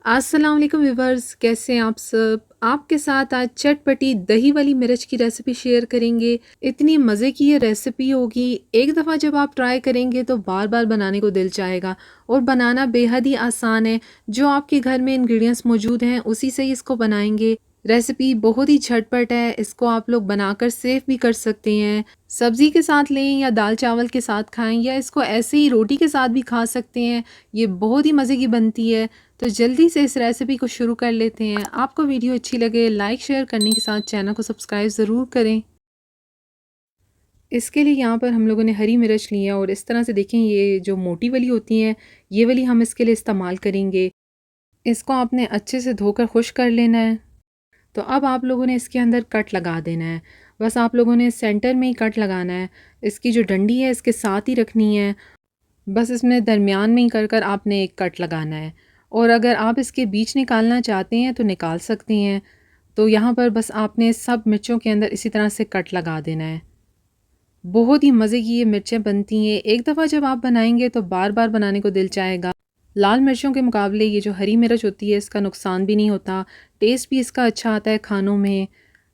अस्सलाम वालेकुम व्यूवर्स, कैसे हैं आप सब। आपके साथ आज चटपटी दही वाली मिर्च की रेसिपी शेयर करेंगे। इतनी मज़े की ये रेसिपी होगी, एक दफ़ा जब आप ट्राई करेंगे तो बार बार बनाने को दिल चाहेगा। और बनाना बेहद ही आसान है। जो आपके घर में इंग्रेडिएंट्स मौजूद हैं उसी से ही इसको बनाएंगे। रेसिपी बहुत ही झटपट है, इसको आप लोग बनाकर सेव भी कर सकते हैं। सब्ज़ी के साथ लें या दाल चावल के साथ खाएं या इसको ऐसे ही रोटी के साथ भी खा सकते हैं। ये बहुत ही मज़े की बनती है। तो जल्दी से इस रेसिपी को शुरू कर लेते हैं। आपको वीडियो अच्छी लगे लाइक शेयर करने के साथ चैनल को सब्सक्राइब ज़रूर करें। इसके लिए यहाँ पर हम लोगों ने हरी मिर्च ली है और इस तरह से देखें, ये जो मोटी वाली होती हैं ये वाली हम इसके लिए इस्तेमाल करेंगे। इसको आपने अच्छे से धोकर खुश कर लेना है। तो अब आप लोगों ने इसके अंदर कट लगा देना है। बस आप लोगों ने सेंटर में ही कट लगाना है। इसकी जो डंडी है इसके साथ ही रखनी है। बस इसमें दरमियान में ही कर कर आपने एक कट लगाना है। और अगर आप इसके बीच निकालना चाहते हैं तो निकाल सकते हैं। तो यहाँ पर बस आपने सब मिर्चों के अंदर इसी तरह से कट लगा देना है। बहुत ही मज़े की ये मिर्चें बनती हैं। एक दफ़ा जब आप बनाएंगे तो बार बार बनाने को दिल चाहेगा। लाल मिर्चों के मुकाबले ये जो हरी मिर्च होती है इसका नुकसान भी नहीं होता। टेस्ट भी इसका अच्छा आता है खानों में।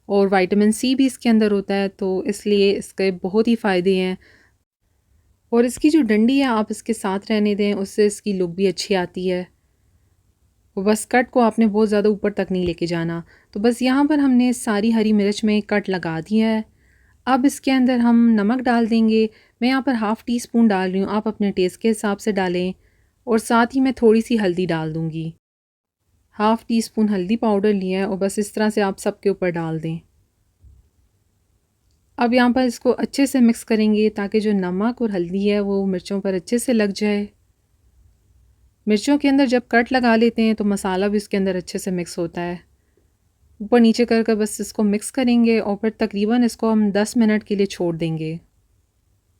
और विटामिन सी भी इसके अंदर होता है, तो इसलिए इसके बहुत ही फ़ायदे हैं। और इसकी जो डंडी है आप इसके साथ रहने दें, उससे इसकी लुक भी अच्छी आती है। वो बस कट को आपने बहुत ज़्यादा ऊपर तक नहीं लेके जाना। तो बस यहाँ पर हमने सारी हरी मिर्च में कट लगा दिया है। अब इसके अंदर हम नमक डाल देंगे। मैं यहाँ पर हाफ़ टी स्पून डाल रही हूँ, आप अपने टेस्ट के हिसाब से डालें। और साथ ही मैं थोड़ी सी हल्दी डाल दूँगी। हाफ़ टी स्पून हल्दी पाउडर लिया है और बस इस तरह से आप सबके ऊपर डाल दें। अब यहाँ पर इसको अच्छे से मिक्स करेंगे ताकि जो नमक और हल्दी है वो मिर्चों पर अच्छे से लग जाए। मिर्चों के अंदर जब कट लगा लेते हैं तो मसाला भी उसके अंदर अच्छे से मिक्स होता है। ऊपर नीचे कर कर बस इसको मिक्स करेंगे और फिर तकरीबन इसको हम 10 मिनट के लिए छोड़ देंगे।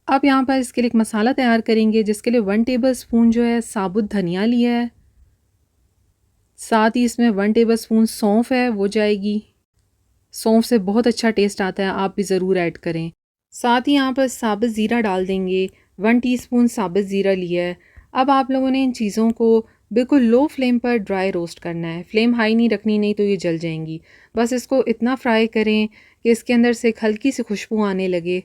अब यहाँ पर इसके लिए एक मसाला तैयार करेंगे, जिसके लिए 1 टेबल स्पून जो है साबुत धनिया लिया है। साथ ही इसमें 1 टेबल स्पून सौंफ है, वो जाएगी। सौंफ से बहुत अच्छा टेस्ट आता है, आप भी ज़रूर ऐड करें। साथ ही यहाँ पर साबुत ज़ीरा डाल देंगे। 1 टीस्पून साबुत ज़ीरा लिया है। अब आप लोगों ने इन चीज़ों को बिल्कुल लो फ्लेम पर ड्राई रोस्ट करना है। फ्लेम हाई नहीं रखनी, नहीं तो ये जल जाएंगी। बस इसको इतना फ्राई करें कि इसके अंदर से एक हल्की सी खुशबू आने लगे।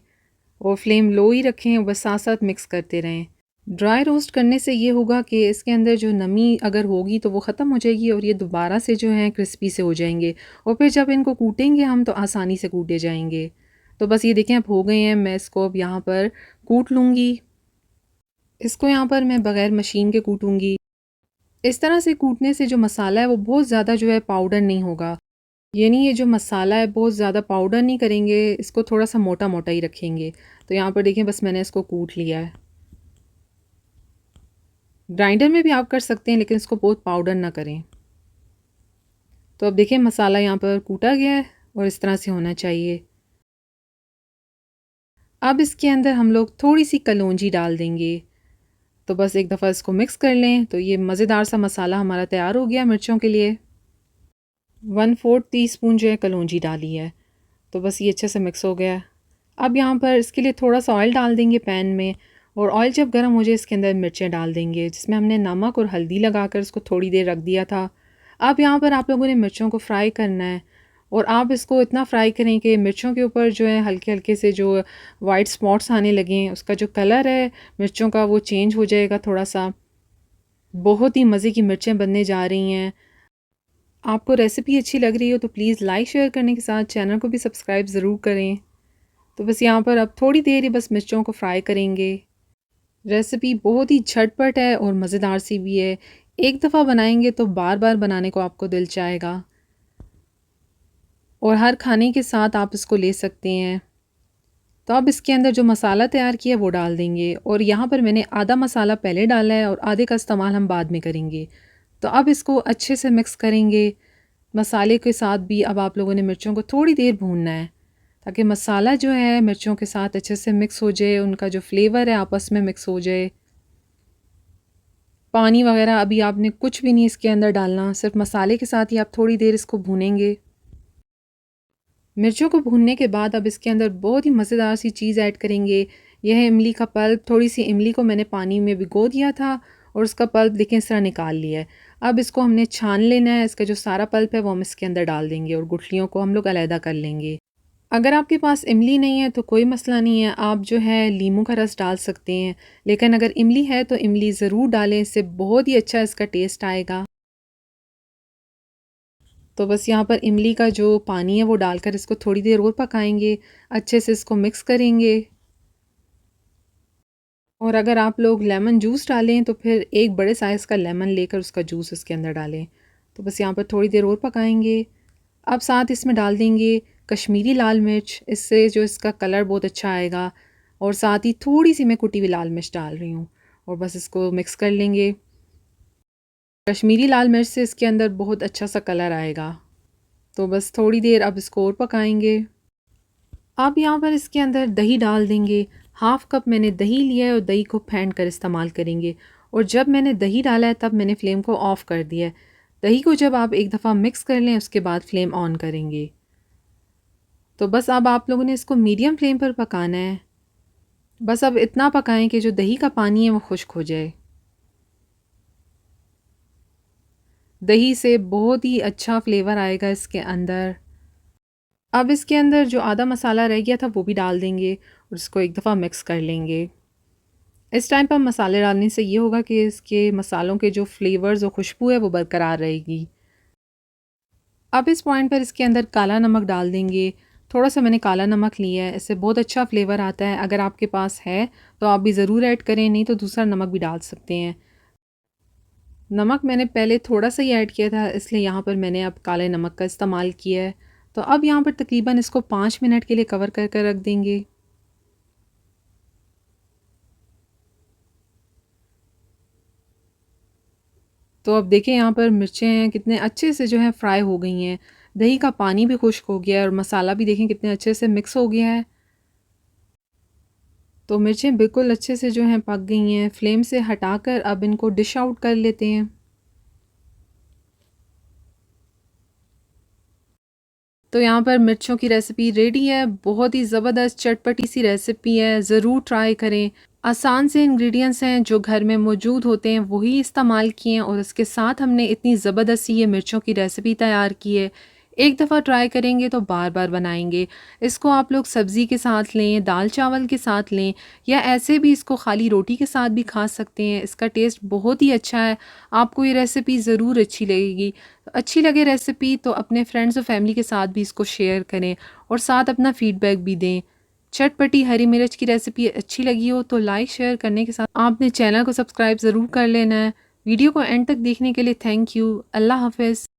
और फ्लेम लो ही रखें और बस साथ साथ मिक्स करते रहें। ड्राई रोस्ट करने से ये होगा कि इसके अंदर जो नमी अगर होगी तो वो ख़त्म हो जाएगी और ये दोबारा से जो है क्रिस्पी से हो जाएंगे। और फिर जब इनको कूटेंगे हम तो आसानी से कूटे जाएंगे। तो बस ये देखें अब हो गए हैं। मैं इसको अब यहाँ पर कूट लूँगी। इसको यहाँ पर मैं बग़ैर मशीन के कूटूँगी। इस तरह से कूटने से जो मसाला है वो बहुत ज़्यादा जो है पाउडर नहीं होगा। यानी ये जो मसाला है बहुत ज़्यादा पाउडर नहीं करेंगे, इसको थोड़ा सा मोटा मोटा ही रखेंगे। तो यहाँ पर देखें बस मैंने इसको कूट लिया है। ग्राइंडर में भी आप कर सकते हैं लेकिन इसको बहुत पाउडर ना करें। तो अब देखें मसाला यहाँ पर कूटा गया है और इस तरह से होना चाहिए। अब इसके अंदर हम लोग थोड़ी सी कलौंजी डाल देंगे। तो बस एक दफ़ा इसको मिक्स कर लें तो ये मज़ेदार सा मसाला हमारा तैयार हो गया मिर्चों के लिए। 1/4 टीस्पून जो है कलौंजी डाली है। तो बस ये अच्छे से मिक्स हो गया। अब यहाँ पर इसके लिए थोड़ा सा ऑयल डाल देंगे पैन में। और ऑयल जब गर्म हो जाए इसके अंदर मिर्चें डाल देंगे, जिसमें हमने नमक और हल्दी लगाकर इसको थोड़ी देर रख दिया था। अब यहाँ पर आप लोगों ने मिर्चों को फ्राई करना है। और आप इसको इतना फ्राई करें कि मिर्चों के ऊपर जो है हल्के हल्के से जो वाइट स्पॉट्स आने लगें, उसका जो कलर है मिर्चों का वो चेंज हो जाएगा थोड़ा सा। बहुत ही मज़े की मिर्चें बनने जा रही हैं। आपको रेसिपी अच्छी लग रही हो तो प्लीज़ लाइक शेयर करने के साथ चैनल को भी सब्सक्राइब ज़रूर करें। तो बस यहाँ पर अब थोड़ी देर ही बस मिर्चों को फ्राई करेंगे। रेसिपी बहुत ही झटपट है और मज़ेदार सी भी है। एक दफ़ा बनाएंगे तो बार बार बनाने को आपको दिल चाहेगा। और हर खाने के साथ आप इसको ले सकते हैं। तो अब इसके अंदर जो मसाला तैयार किया है वो डाल देंगे। और यहाँ पर मैंने आधा मसाला पहले डाला है और आधे का इस्तेमाल हम बाद में करेंगे। तो अब इसको अच्छे से मिक्स करेंगे। मसाले के साथ भी अब आप लोगों ने मिर्चों को थोड़ी देर भूनना है ताकि मसाला जो है मिर्चों के साथ अच्छे से मिक्स हो जाए, उनका जो फ्लेवर है आपस में मिक्स हो जाए। पानी वगैरह अभी आपने कुछ भी नहीं इसके अंदर डालना, सिर्फ मसाले के साथ ही आप थोड़ी देर इसको भूनेंगे। मिर्चों को भूनने के बाद अब इसके अंदर बहुत ही मज़ेदार सी चीज़ ऐड करेंगे। यह है इमली का पल्प। थोड़ी सी इमली को मैंने पानी में भिगो दिया था और उसका पल्प देखें इस तरह निकाल लिया है। अब इसको हमने छान लेना है, इसका जो सारा पल्प है वो हम इसके अंदर डाल देंगे और गुठलियों को हम लोग अलहदा कर लेंगे। अगर आपके पास इमली नहीं है तो कोई मसला नहीं है, आप जो है लीमू का रस डाल सकते हैं, लेकिन अगर इमली है तो इमली ज़रूर डालें, इससे बहुत ही अच्छा इसका टेस्ट आएगा। तो बस यहाँ पर इमली का जो पानी है वो डालकर इसको थोड़ी देर और पकाएंगे, अच्छे से इसको मिक्स करेंगे। और अगर आप लोग लेमन जूस डालें तो फिर एक बड़े साइज़ का लेमन लेकर उसका जूस इसके अंदर डालें। तो बस यहाँ पर थोड़ी देर और पकाएंगे। अब साथ इसमें डाल देंगे कश्मीरी लाल मिर्च, इससे जो इसका कलर बहुत अच्छा आएगा। और साथ ही थोड़ी सी मैं कुटी हुई लाल मिर्च डाल रही हूँ और बस इसको मिक्स कर लेंगे। कश्मीरी लाल मिर्च से इसके अंदर बहुत अच्छा सा कलर आएगा। तो बस थोड़ी देर अब इसको और पकाएंगे। आप यहाँ पर इसके अंदर दही डाल देंगे। हाफ़ कप मैंने दही लिया है और दही को फेंट कर इस्तेमाल करेंगे। और जब मैंने दही डाला है तब मैंने फ्लेम को ऑफ़ कर दिया है। दही को जब आप एक दफ़ा मिक्स कर लें उसके बाद फ्लेम ऑन करेंगे। तो बस अब आप लोगों ने इसको मीडियम फ्लेम पर पकाना है। बस अब इतना पकाएं कि जो दही का पानी है वो खुश्क हो जाए। दही से बहुत ही अच्छा फ्लेवर आएगा इसके अंदर। अब इसके अंदर जो आधा मसाला रह गया था वो भी डाल देंगे और इसको एक दफ़ा मिक्स कर लेंगे। इस टाइम पर मसाले डालने से ये होगा कि इसके मसालों के जो फ्लेवर्स और खुशबू है वो बरकरार रहेगी। अब इस पॉइंट पर इसके अंदर काला नमक डाल देंगे। थोड़ा सा मैंने काला नमक लिया है, इससे बहुत अच्छा फ्लेवर आता है। अगर आपके पास है तो आप भी ज़रूर ऐड करें, नहीं तो दूसरा नमक भी डाल सकते हैं। नमक मैंने पहले थोड़ा सा ही ऐड किया था, इसलिए यहाँ पर मैंने अब काले नमक का इस्तेमाल किया है। तो अब यहाँ पर तकरीबन इसको 5 मिनट के लिए कवर कर कर रख देंगे। तो अब देखें यहाँ पर मिर्चें हैं कितने अच्छे से जो है फ्राई हो गई हैं। दही का पानी भी खुश्क हो गया है और मसाला भी देखें कितने अच्छे से मिक्स हो गया है। तो मिर्चें बिल्कुल अच्छे से जो हैं पक गई हैं। फ्लेम से हटाकर अब इनको डिश आउट कर लेते हैं। तो यहाँ पर मिर्चों की रेसिपी रेडी है। बहुत ही ज़बरदस्त चटपटी सी रेसिपी है, ज़रूर ट्राई करें। आसान से इंग्रेडिएंट्स हैं जो घर में मौजूद होते हैं वही इस्तेमाल किए हैं और इसके साथ हमने इतनी ज़बरदस्त सी ये मिर्चों की रेसिपी तैयार की है। एक दफ़ा ट्राई करेंगे तो बार बार बनाएंगे। इसको आप लोग सब्ज़ी के साथ लें, दाल चावल के साथ लें या ऐसे भी इसको खाली रोटी के साथ भी खा सकते हैं। इसका टेस्ट बहुत ही अच्छा है। आपको ये रेसिपी ज़रूर अच्छी लगेगी। अच्छी लगे रेसिपी तो अपने फ्रेंड्स और फैमिली के साथ भी इसको शेयर करें और साथ अपना फ़ीडबैक भी दें। चटपटी हरी मिर्च की रेसिपी अच्छी लगी हो तो लाइक शेयर करने के साथ आपने चैनल को सब्सक्राइब ज़रूर कर लेना है। वीडियो को एंड तक देखने के लिए थैंक यू। अल्लाह हाफ़िज़।